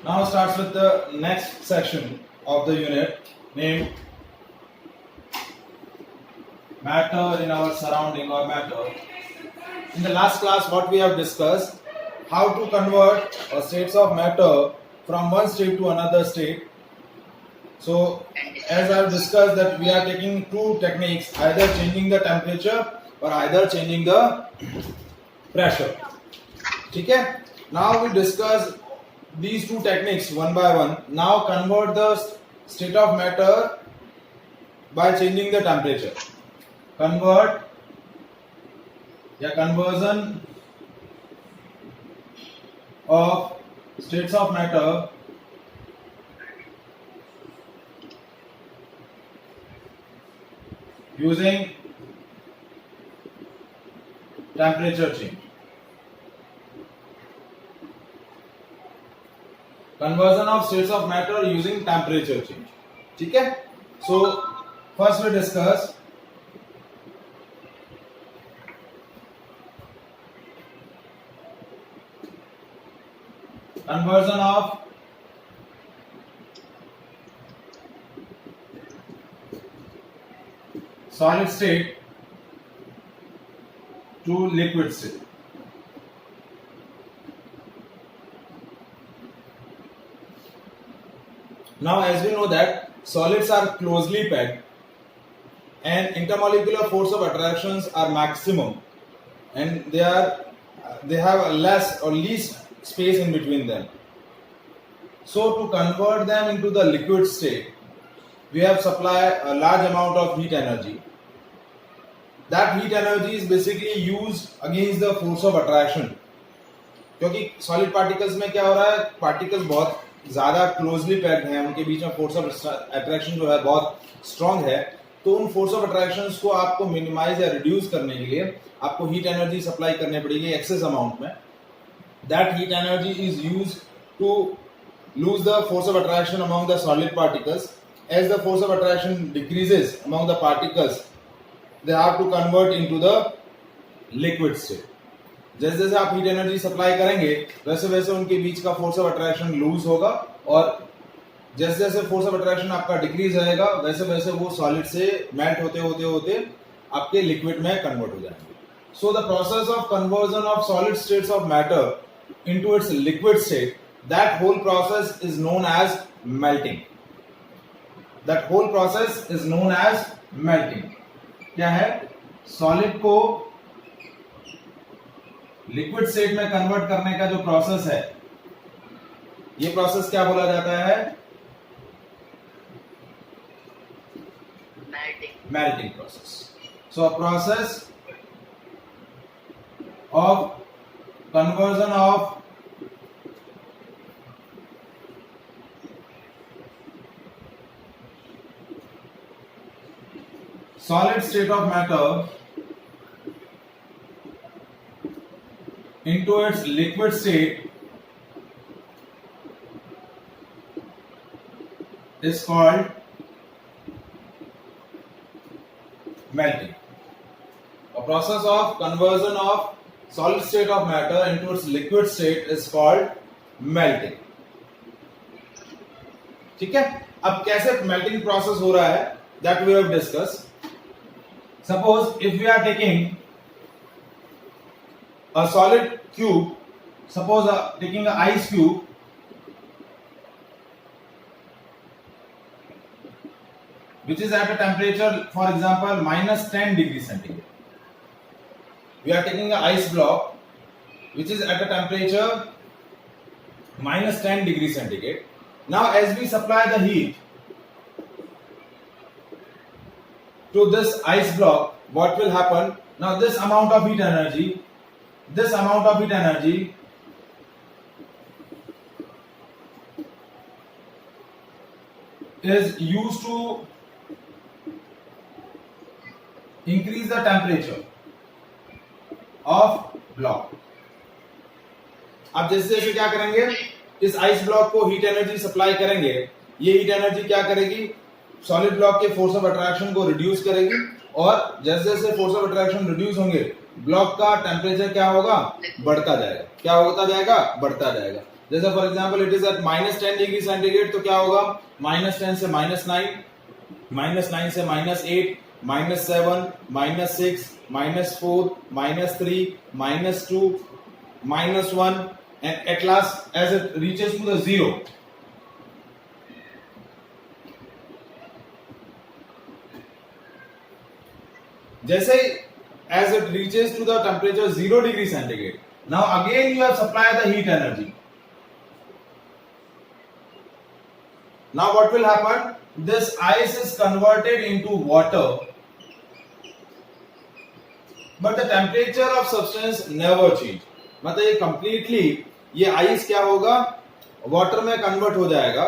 Now starts with the next section of the unit named matter in our surrounding or matter. In the last class, what we have discussed, how to convert states of matter from one state to another state. So, as I have discussed that we are taking two techniques, either changing the temperature or either changing the pressure. Okay? Now we discuss these two techniques one by one. Now convert the state of matter by changing the temperature. Conversion of states of matter using temperature change. Conversion of states of matter using temperature change. ठीक है? So first we discuss conversion of solid state to liquid state. Now, as we know that solids are closely packed and intermolecular force of attractions are maximum, and they have a less or least space in between them. So to convert them into the liquid state, we have supply a large amount of heat energy. That heat energy is basically used against the force of attraction. क्योंकि solid particles में क्या हो रहा है, particles बहुत ज्यादा closely packed हैं, उनके बीच में फोर्स ऑफ अट्रैक्शन जो है बहुत स्ट्रांग है, तो उन फोर्स ऑफ अट्रैक्शंस को आपको मिनिमाइज या रिड्यूस करने के लिए आपको हीट एनर्जी सप्लाई करनी पड़ेगी एक्सेस अमाउंट में. That heat energy is used to loose the force of attraction among the solid particles. As the force of attraction decreases among the particles, they have to convert into the liquid state. जैसे जैसे आप heat energy supply करेंगे वैसे वैसे उनके बीच का force of attraction loose होगा, और जैसे जैसे फोर्स ऑफ अट्रैक्शन आपका डिक्रीज रहेगा वैसे वैसे वो सॉलिड से मेल्ट होते होते होते आपके लिक्विड में कन्वर्ट हो जाएंगे. So the process of conversion of solid states of matter into its liquid state, that whole process is known as melting. That whole process is known as melting. क्या है? Solid को liquid state में convert करने का जो process है, ये process क्या बोला जाता है? Melting process. So a process of conversion of solid state of matter into its liquid state is called melting. A process of conversion of solid state of matter into its liquid state is called melting. ठीक है? अब कैसे melting process हो रहा है, that we have discussed. Suppose if we are taking a solid cube, suppose taking an ice cube, which is at a temperature, for example, minus 10 degrees centigrade. We are taking an ice block which is at a temperature minus 10 degrees centigrade. Now as we supply the heat to this ice block, what will happen? Now this amount of heat energy is used to increase the temperature of block. अब जैसे जैसे क्या करेंगे, इस ice block को heat energy supply करेंगे, ये heat energy क्या करेगी? सॉलिड ब्लॉक के फोर्स ऑफ अट्रैक्शन को रिड्यूस करेगी, और जैसे जैसे फोर्स ऑफ अट्रैक्शन रिड्यूस होंगे ब्लॉक का टेम्परेचर क्या होगा? बढ़ता जाएगा. क्या होता जाएगा? बढ़ता जाएगा. जैसे for example it is at -10 degree centigrade, तो क्या होगा, -10 से -9, -9 से -8, -7, -6, -4, -3, -2, -1, and at last as it reaches to the zero. जैसे as it reaches to the temperature 0 degree centigrade, now again you have supplied the heat energy. Now what will happen? This ice is converted into water, but the temperature of substance never change. मतलब ये completely ये ice क्या होगा, water में convert हो जाएगा,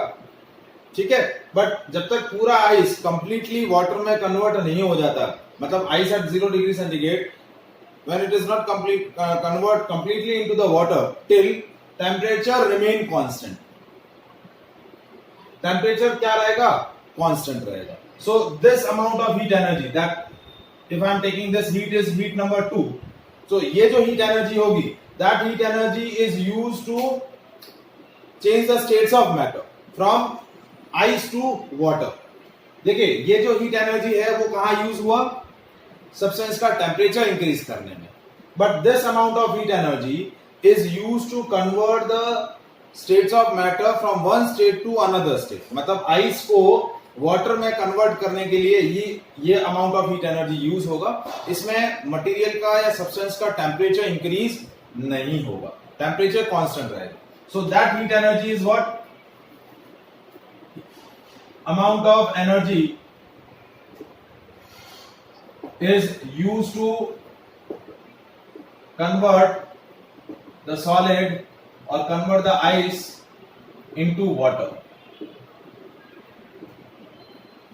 ठीक है, बट जब तक पूरा आइस कंप्लीटली वाटर में कन्वर्ट नहीं हो जाता, मतलब ice at 0 degree centigrade, when it is not convert completely into the water till temperature remain constant, temperature क्या रहेगा, कांस्टेंट रहेगा. So this amount of heat energy that if I am taking this heat is heat number 2, so ये जो heat energy होगी, that heat energy is used to change the states of matter from ice to water. देखिए ये जो heat energy है वो कहां use हुआ, सब्सटेंस का टेम्परेचर इंक्रीज करने में, but this amount of heat energy is use to convert the states of matter from one state to another state. मतलब आइस को वाटर में कन्वर्ट करने के लिए ये amount of heat energy use होगा. इसमें मटेरियल का या सब्सटेंस का टेम्परेचर इंक्रीज नहीं होगा, टेम्परेचर कांस्टेंट रहेगा. सो that heat energy is what, amount of energy is used to convert the solid or convert the ice into water,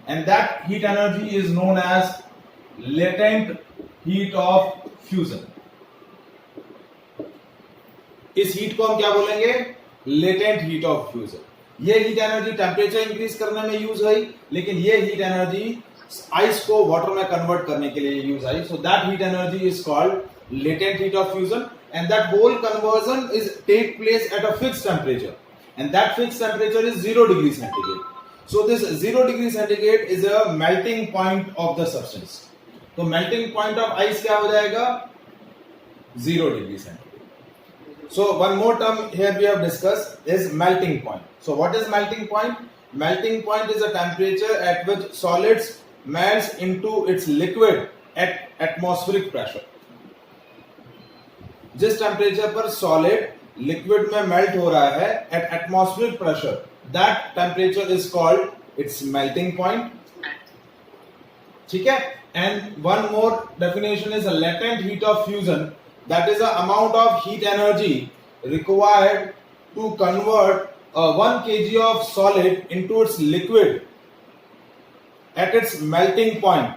and that heat energy is known as latent heat of fusion. इस heat को हम क्या बोलेंगे, latent heat of fusion. ये heat energy temperature increase करने में use हुई, लेकिन ये हीट एनर्जी आइस को वाटर में कन्वर्ट करने के लिए यूज आई. So that heat energy is called latent heat of fusion, and that whole conversion is take place at a fixed temperature, and that fixed temperature is 0 degree centigrade. So this 0 degree centigrade is a melting point of the substance. तो melting point of ice क्या हो जाएगा, 0 degree centigrade. So one more term here we have discussed is melting point. So what is melting point? Melting point is a temperature at which solids melts into its liquid at atmospheric pressure. जिस temperature पर solid liquid में melt हो रहा है at atmospheric pressure, that temperature is called its melting point. ठीक है. And one more definition is a latent heat of fusion. That is the amount of heat energy required to convert 1 kg of solid into its liquid at its melting point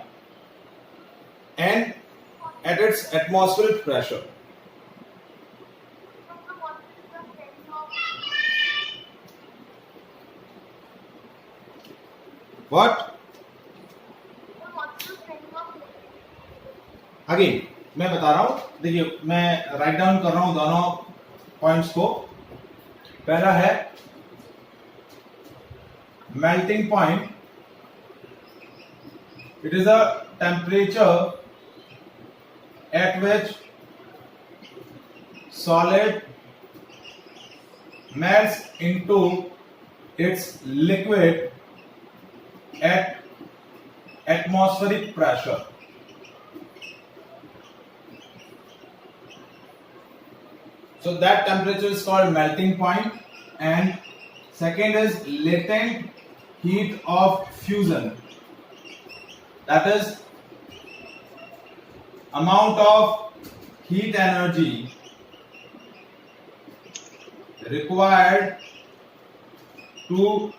and at its atmospheric pressure. What? Again मैं बता रहा हूं, देखिए मैं write down कर रहा हूं दोनों पॉइंट्स को. पहला है melting point, it is a temperature at which solid melts into its liquid at atmospheric pressure. So that temperature is called melting point. And second is latent heat of fusion. That is amount of heat energy required to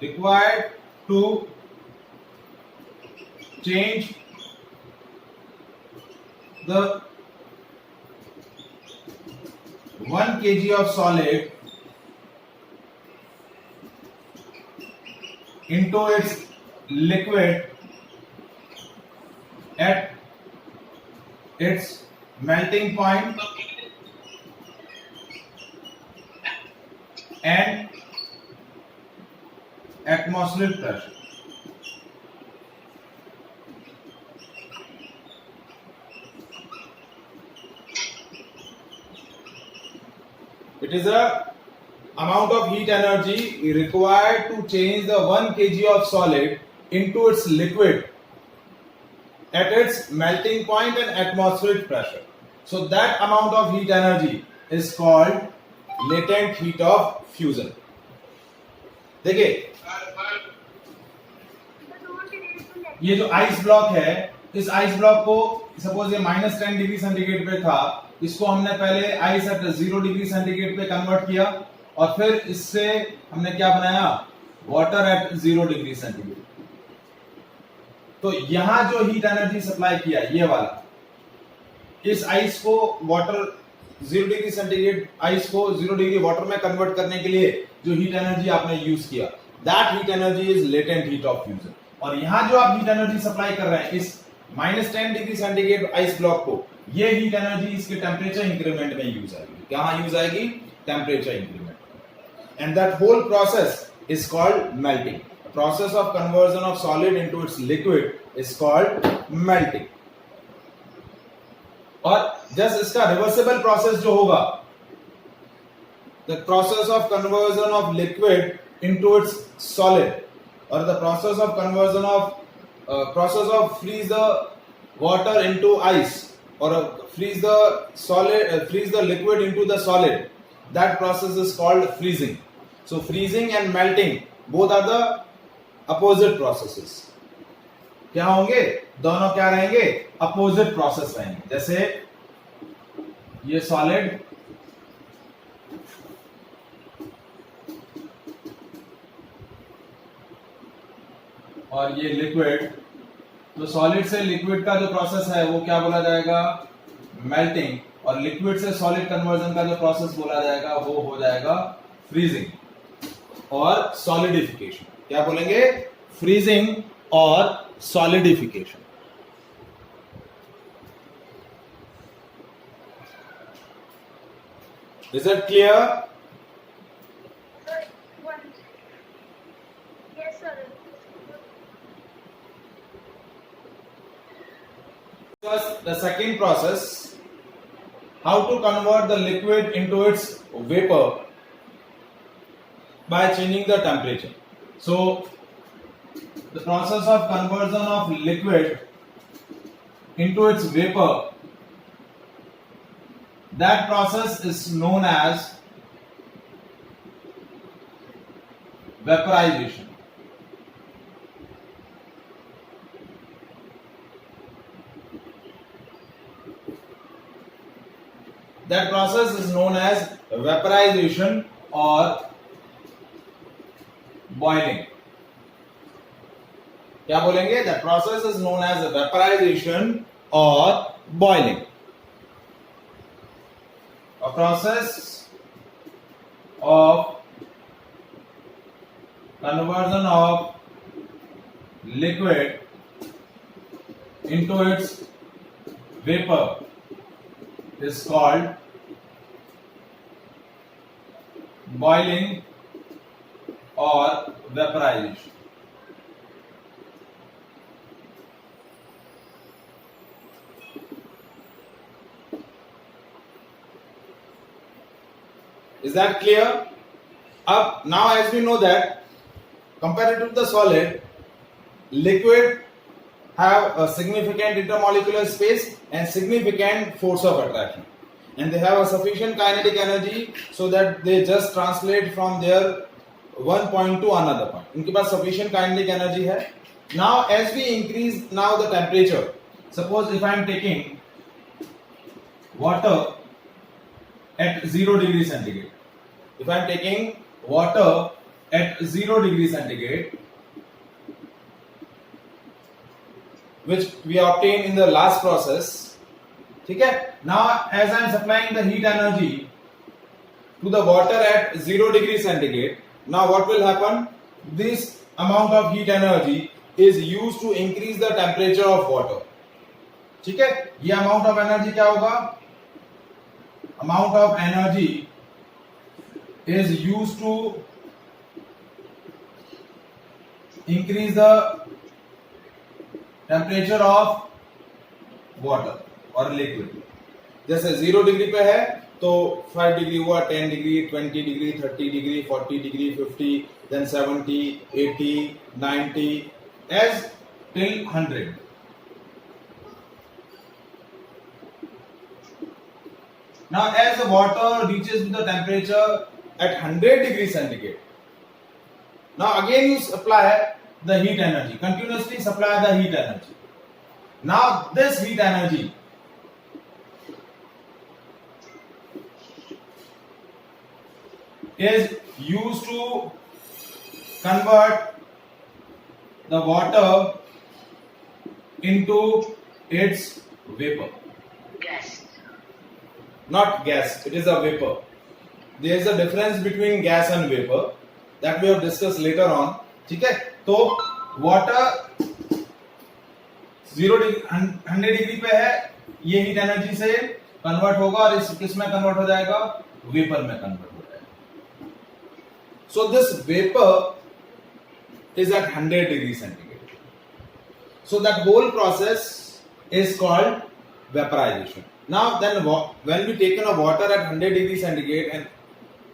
required to change the 1 kg of solid into its liquid at its melting point and atmospheric pressure. It is a amount of heat energy required to change the 1 kg of solid into its liquid at its melting point and atmospheric pressure. So that amount of heat energy is called latent heat of fusion. देखिए ये जो ice block है, इस ice block को suppose ये -10 degree centigrade पे था, इसको हमने पहले आइस एट 0 डिग्री सेंटीग्रेड पे कन्वर्ट किया और फिर इससे हमने क्या बनाया, वाटर एट 0 डिग्री सेंटीग्रेड. तो यहां जो हीट एनर्जी सप्लाई किया ये वाला, इस आइस को वाटर 0 डिग्री सेंटीग्रेड आइस को 0 डिग्री वाटर में कन्वर्ट करने के लिए जो हीट एनर्जी आपने यूज किया, that heat energy is latent heat of fusion. और यहां जो आप हीट एनर्जी सप्लाई कर रहे हैं इस -10 डिग्री सेंटीग्रेड आइस ब्लॉक को, ये हीट एनर्जी इसके टेम्परेचर इंक्रीमेंट में यूज आएगी. कहां यूज आएगी? Temperature increment. And that whole process is called melting. Process of conversion of solid into its liquid is called melting. और जस्ट इसका reversible process जो होगा, the process of conversion of liquid into its solid, or the process of conversion of process of freeze the water into ice, or freeze the solid freeze the liquid into the solid, that process is called freezing. So freezing and melting both are the opposite processes. क्या होंगे? दोनों क्या रहेंगे? Opposite process रहेंगे. जैसे ये solid और ये लिक्विड. तो सॉलिड से लिक्विड का जो प्रोसेस है वो क्या बोला जाएगा? मेल्टिंग. और लिक्विड से सॉलिड कन्वर्जन का जो प्रोसेस बोला जाएगा वो हो जाएगा फ्रीजिंग और सॉलिडिफिकेशन. क्या बोलेंगे? फ्रीजिंग और solidification. Is it clear? Yes, sir. The second process, how to convert the liquid into its vapor by changing the temperature. So the process of conversion of liquid into its vapor, that process is known as vaporization. That process is known as vaporization or boiling. क्या बोलेंगे? That process is known as vaporization or boiling. A process of conversion of liquid into its vapor is called boiling or vaporization. Is that clear? Now as we know that compared to the solid, liquid have a significant intermolecular space and significant force of attraction, and they have a sufficient kinetic energy so that they just translate from their one point to another point. इनके पास sufficient kinetic energy है. Now as we increase now the temperature, suppose if I am taking water at 0 degree centigrade. If I am taking water at 0 degree centigrade, which we obtained in the last process, ठीक है? Now as I am supplying the heat energy to the water at 0 degree centigrade, now what will happen? This amount of heat energy is used to increase the temperature of water. ठीक है? ये amount of energy क्या होगा? Amount of energy is used to increase the temperature of water or liquid. जैसे 0 degree पे है तो 5 degree हुआ, 10 degree, 20 degree, 30 degree, 40 degree, 50, then 70, 80, 90, as till 100. Now, as the water reaches the temperature at 100 degrees centigrade, now again you supply the heat energy, continuously supply the heat energy. Now, this heat energy is used to convert the water into its vapor. Gas. Not gas, it is a vapor. There is a difference between gas and vapor that we have discussed later on. ठीक है, तो water 0 degree 100 degree पे है, ये heat energy से convert होगा और इस किस में कन्वर्ट हो जाएगा, वेपर में कन्वर्ट हो जाएगा. So this vapor is at 100 degrees centigrade. So that whole process is called vaporization. Now then when we take in a water at 100 degrees centigrade, and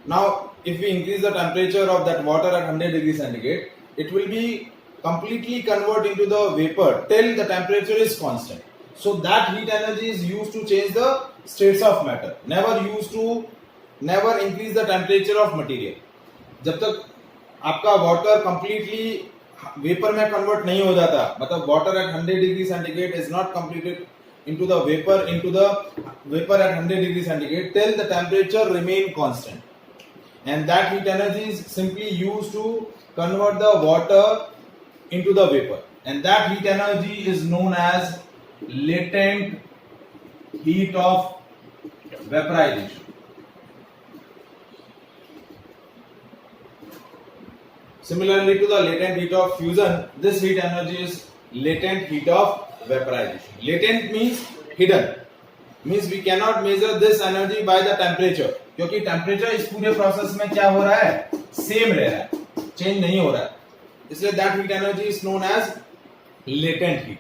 now if we increase the temperature of that water at 100 degrees centigrade, it will be completely convert into the vapor till the temperature is constant. So that heat energy is used to change the states of matter, never increase the temperature of material. जब तक आपका water completely vapour में convert नहीं हो जाता, मतलब water at 100 degree centigrade is not completed into the vapor at 100 degree centigrade till the temperature remain constant, and that heat energy is simply used to convert the water into the vapor, and that heat energy is known as latent heat of vaporization. Similarly to the latent heat of fusion, this heat energy is latent heat of vaporization. Latent means hidden, means we cannot measure this energy by the temperature, क्योंकि temperature इस पूरे process में क्या हो रहा है, same रह रहा है, change नहीं हो रहा है, इसलिए that heat energy is known as latent heat.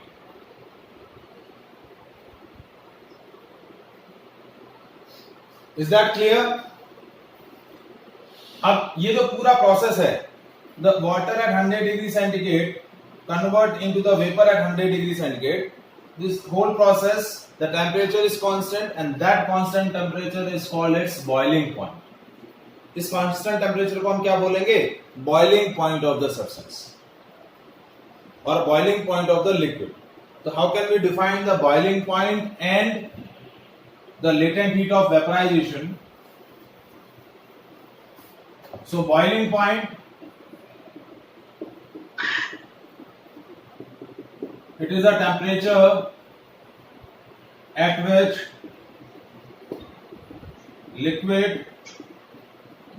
Is that clear? अब ये जो पूरा process है, the water at 100 degree centigrade convert into the vapor at 100 degree centigrade. This whole process, the temperature is constant, and that constant temperature is called its boiling point. इस constant temperature को हम क्या बोलेंगे? Boiling point of the substance or boiling point of the liquid. So how can we define the boiling point and the latent heat of vaporization? So boiling point, it is a temperature at which liquid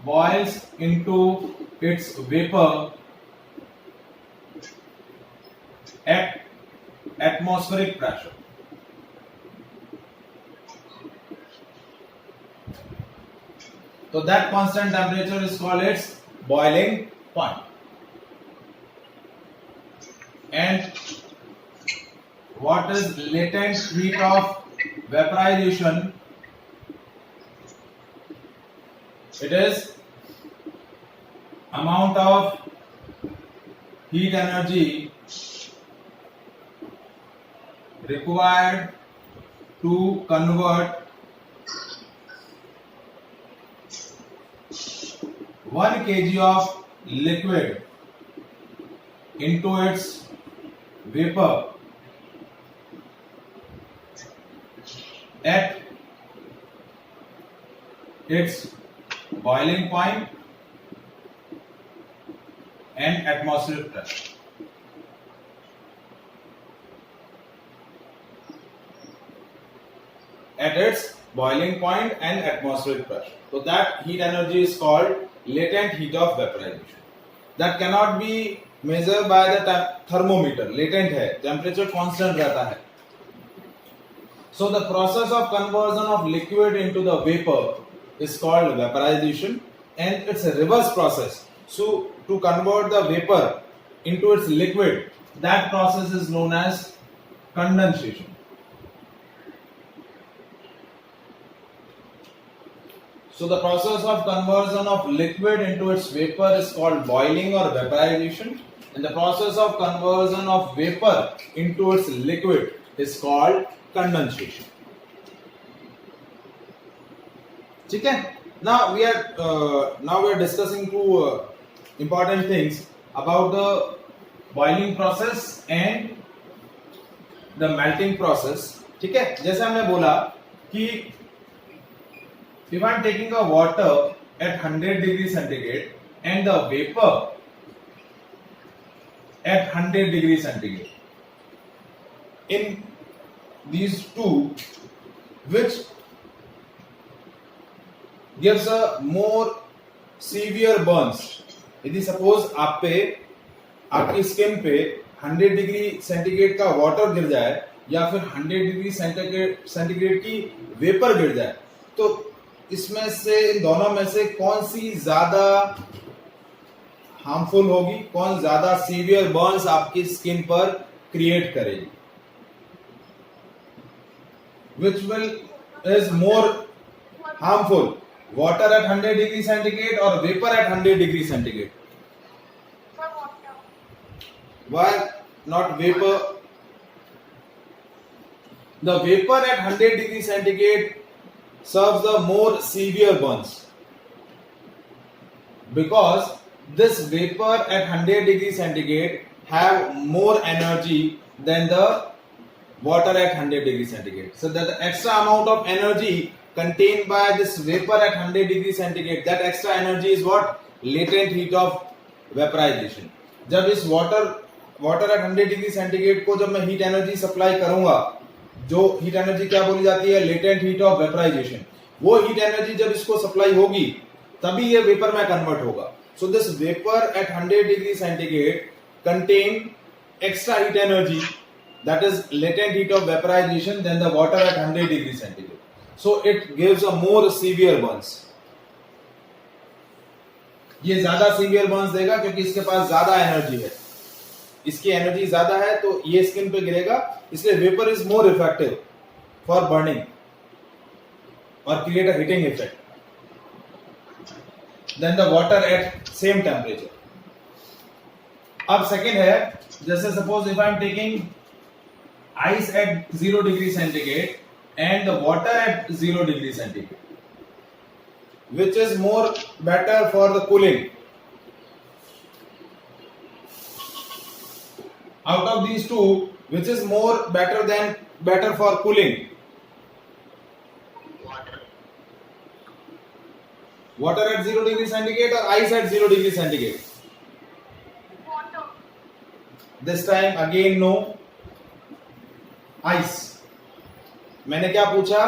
boils into its vapor at atmospheric pressure. So that constant temperature is called its boiling point. And what is latent heat of vaporization? It is amount of heat energy required to convert 1 kg of liquid into its vapor at its boiling point and atmospheric pressure. At its boiling point and atmospheric pressure. So that heat energy is called latent heat of vaporization. That cannot be measured by the thermometer. Latent है, temperature constant रहता है. So the process of conversion of liquid into the vapor is called vaporization, and it's a reverse process. So to convert the vapor into its liquid, that process is known as condensation. So the process of conversion of liquid into its vapor is called boiling or vaporization, and the process of conversion of vapor into its liquid is called condensation. Okay? Now we are discussing two important things about the boiling process and the melting process. ठीक है, जैसे हमने बोला कि if I am taking a water at 100 degrees centigrade and the vapor at 100 degrees centigrade, in these two, which gives a more severe burns. यदि suppose आप पे आपकी स्किन पे 100 डिग्री सेंटीग्रेड का वाटर गिर जाए या फिर 100 डिग्री सेंटीग्रेड की वेपर गिर जाए, तो इसमें से इन दोनों में से कौन सी ज्यादा हार्मफुल होगी, कौन ज्यादा सीवियर बर्न्स आपकी स्किन पर क्रिएट करेगी? Which will is more harmful, water at 100 degree centigrade और vapour at 100 degree centigrade? Why not vapor? The vapor at 100 degree centigrade serves the more severe burns, because this vapor at 100 degree centigrade have more energy than the water at 100 degree centigrade. So that the extra amount of energy contained by this vapor at 100 degree centigrade, that extra energy is what? Latent heat of vaporization. जब इस water at 100 degree centigrade को जब मैं heat energy supply करूंगा, जो heat energy क्या बोली जाती है? Latent heat of vaporisation. वो हीट एनर्जी जब इसको सप्लाई होगी तभी ये वेपर में कन्वर्ट होगा. So this vapour at 100 degree centigrade contain extra heat energy, that is latent heat of vaporisation, then the water at 100 degree centigrade. So it gives a more severe burns. ये ज्यादा severe Burns देगा क्योंकि इसके पास ज्यादा energy है, इसकी energy ज्यादा है, तो ये स्किन पे गिरेगा. इसलिए vapour is more effective for burning और create a heating effect then the water at same temperature. अब सेकेंड है, जैसे suppose if I am taking ice at 0 degree centigrade and the water at 0 degree centigrade, which is more better for the cooling? Out of these two, which is more better for cooling? Water at 0 degree centigrade or ice at 0 degree centigrade? Water. This time again no. Ice. मैंने क्या पूछा?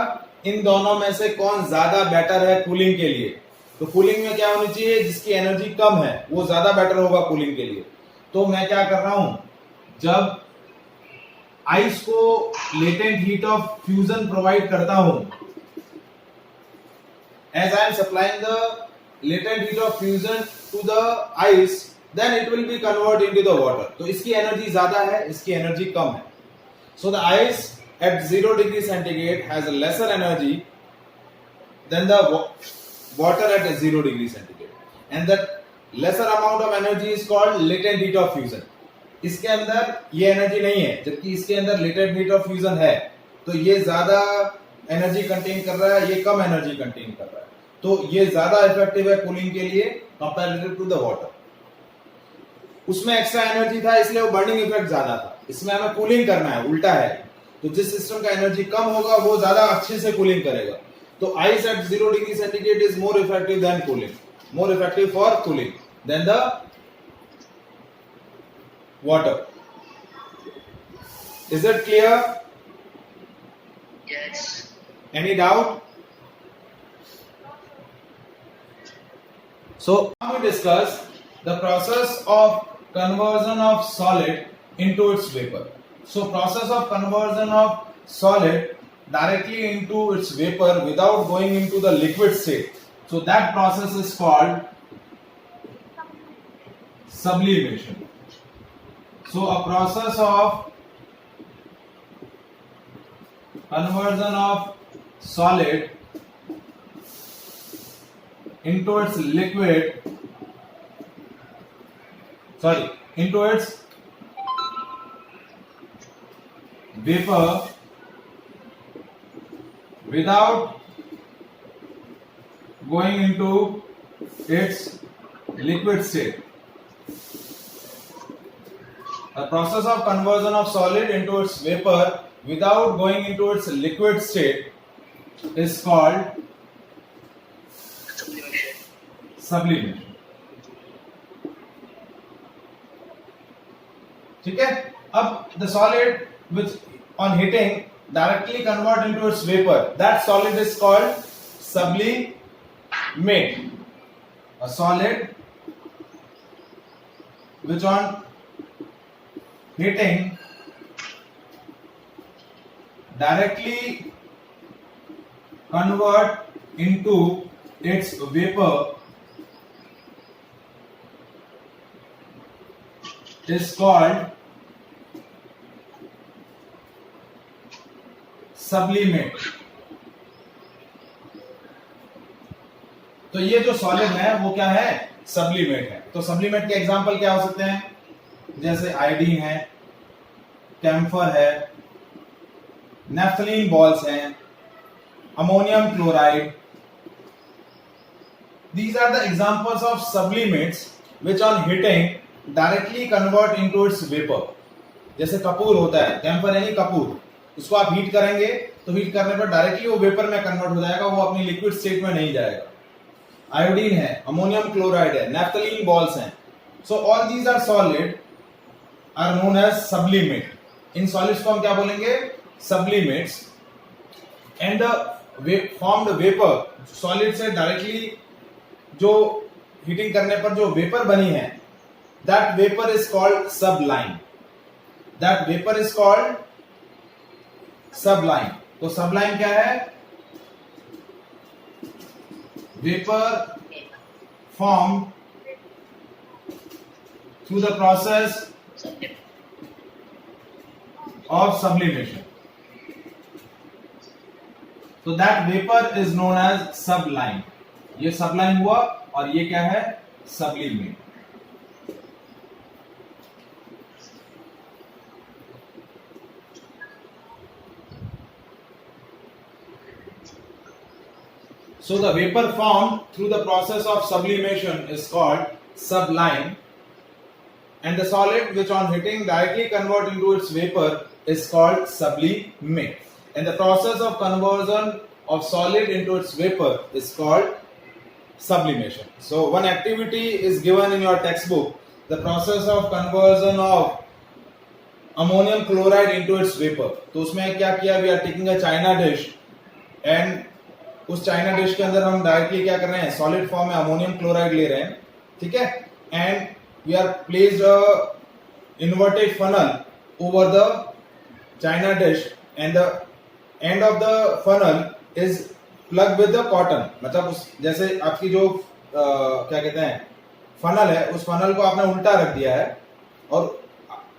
इन दोनों में से कौन ज्यादा better है cooling के लिए? तो कूलिंग में क्या होनी चाहिए? जिसकी एनर्जी कम है वो ज्यादा बेटर होगा कूलिंग के लिए. तो मैं क्या कर रहा हूं, जब आइस को latent heat of fusion provide करता हूं, as I am supplying the latent heat of fusion to the ice, then it will be convert into the water. तो इसकी एनर्जी ज्यादा है, इसकी एनर्जी कम है. So the ice at 0 degree centigrade has a lesser energy than the water at 0 degree centigrade, and that lesser amount of energy is called latent heat of fusion. इसके अंदर ये एनर्जी नहीं है, जबकि इसके अंदर लेटेंट हीट ऑफ फ्यूजन है. तो ये ज्यादा एनर्जी कंटेन कर रहा है, ये कम एनर्जी कंटेन कर रहा है. तो ये ज्यादा इफेक्टिव है कूलिंग के लिए कंपैरेटिव टू द वाटर. उसमें एक्स्ट्रा एनर्जी था इसलिए वो बर्निंग इफेक्ट ज्यादा था. इसमें हमें कूलिंग करना है, उल्टा है. तो जिस सिस्टम का एनर्जी कम होगा वो ज्यादा अच्छे से कूलिंग करेगा. तो ice at 0 degree centigrade is more effective than cooling, more effective for cooling than the water. Is it clear? Yes. Any doubt? So now we discuss the process of conversion of solid into its vapor. So process of conversion of solid directly into its vapor without going into the liquid state. So that process is called sublimation. So a process of conversion of solid into its into its vapor without going into its liquid state. The process of conversion of solid into its vapor without going into its liquid state is called sublimation. ठीक है. अब the solid which on heating directly convert into its vapor, that solid is called sublimate. A solid which on heating directly convert into its vapor is called sublimate. तो ये जो solid है वो क्या है? सब्लिमेट है. तो सब्लिमेट के एग्जांपल क्या हो सकते हैं? जैसे आयोडीन है, कैम्फर है, नेफ्थलीन बॉल्स हैं, ammonium chloride. These are the examples of sublimates which on heating directly convert into its vapor. जैसे कपूर होता है, कैम्फर यानी कपूर, उसको आप हीट करेंगे तो हीट करने पर डायरेक्टली वो वेपर में कन्वर्ट हो जाएगा, वो अपनी लिक्विड स्टेट में नहीं जाएगा. आयोडीन है, अमोनियम क्लोराइड है, नेफ्थलीन बॉल्स हैं. So all these are solid are known as sublimate. इन सॉलिड्स को हम क्या बोलेंगे? Sublimates. And the formed vapour, solid से डायरेक्टली जो हीटिंग करने पर जो वेपर बनी है, that vapour is called sublime. That vapour is called sublime. तो सबलाइन क्या है? Vapour form through the process of sublimation. तो that vapour is known as sublime. ये सबलाइन हुआ और ये क्या है? सबलिमेट. So the vapor formed through the process of sublimation is called sublime, and the solid which on heating directly convert into its vapor is called sublimate. And the process of conversion of solid into its vapor is called sublimation. So one activity is given in your textbook, the process of conversion of ammonium chloride into its vapor. तो उसमें क्या किया? We are taking a china dish and उस china dish के अंदर हम directly क्या कर रहे हैं? सॉलिड फॉर्म में अमोनियम क्लोराइड ले रहे हैं. ठीक है. And we are placed a inverted funnel over the china dish and the end of the funnel is plug with the cotton. मतलब उस जैसे आपकी जो क्या कहते हैं फनल है, उस फनल को आपने उल्टा रख दिया है और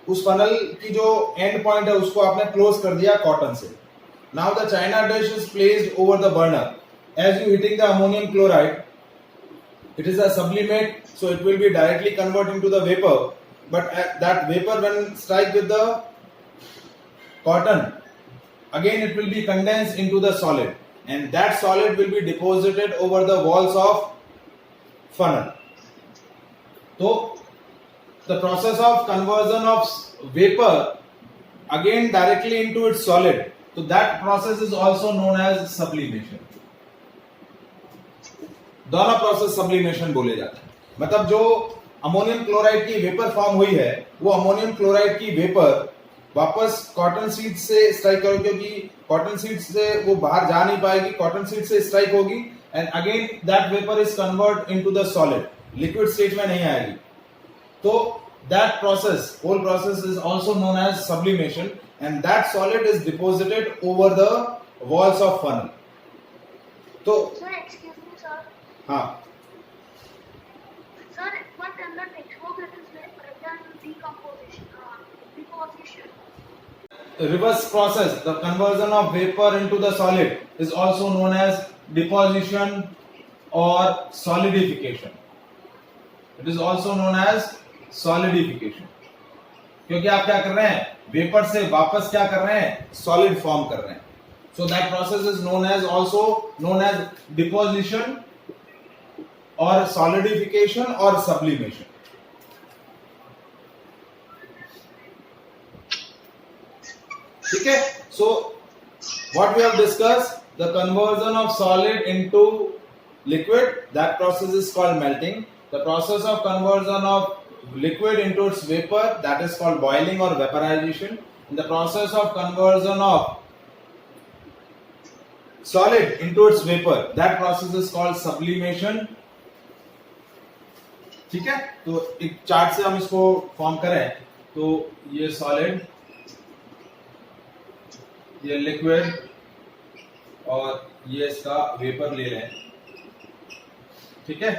उस फनल की जो एंड पॉइंट है उसको आपने क्लोज कर दिया कॉटन से. Now the china dish is placed over the burner. As you heating the ammonium chloride, it is a sublimate, so it will be directly converted into the vapor. But that vapor, when strike with the cotton, again it will be condensed into the solid, and that solid will be deposited over the walls of funnel. So the process of conversion of vapor again directly into its solid. So that process is also known as sublimation. दोनों process sublimation बोले जाते हैं. मतलब जो ammonium chloride की vapour form हुई है, वो अमोनियम क्लोराइड की वेपर वापस कॉटन सीड से स्ट्राइक करोगे, क्योंकि कॉटन सीड से वो बाहर जा नहीं पाएगी, कॉटन सीड से स्ट्राइक होगी and again that vapour is convert into the solid, liquid state में नहीं आएगी. तो that process, whole process is also known as sublimation, and that solid is deposited over the walls of funnel. So Sir, excuse me, sir. हाँ, Sir, but in the textbook it is written decomposition. Deposition. reverse process, the conversion of vapor into the solid, is also known as deposition or solidification. It is also known as solidification. क्योंकि आप क्या कर रहे हैं, vapour से वापस क्या कर रहे हैं, सॉलिड फॉर्म कर रहे हैं. So that process is known as also known as deposition और सॉलिडिफिकेशन और सब्लिमेशन. ठीक है. सो what we have discussed, the conversion of solid into liquid, that process is called melting. The process of conversion of liquid into its vapor, that is called boiling or vaporization. And the process of conversion of solid into its vapor, that process is called sublimation. ठीक है. तो एक chart से हम इसको form करें तो ये सॉलिड, ये लिक्विड और ये इसका वेपर ले लें. ठीक है.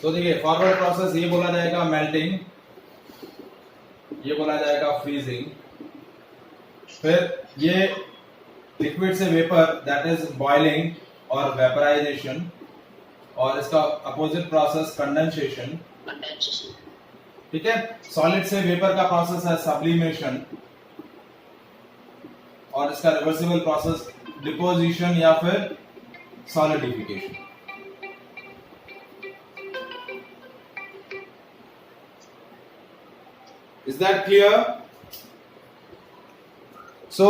तो देखिए फॉरवर्ड प्रोसेस ये बोला जाएगा मेल्टिंग, ये बोला जाएगा फ्रीजिंग, फिर ये लिक्विड से वेपर दैट इज बॉइलिंग और वेपराइजेशन, और इसका अपोजिट प्रोसेस कंडेंसेशन. ठीक है. सॉलिड से वेपर का प्रोसेस है सब्लिमेशन, और इसका रिवर्सिबल प्रोसेस डिपोजिशन या फिर solidification. Is that clear? So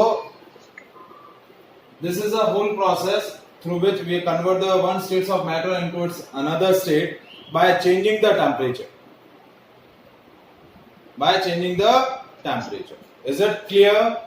this is a whole process through which we convert the one states of matter into its another state by changing the temperature. By changing the temperature. Is it clear?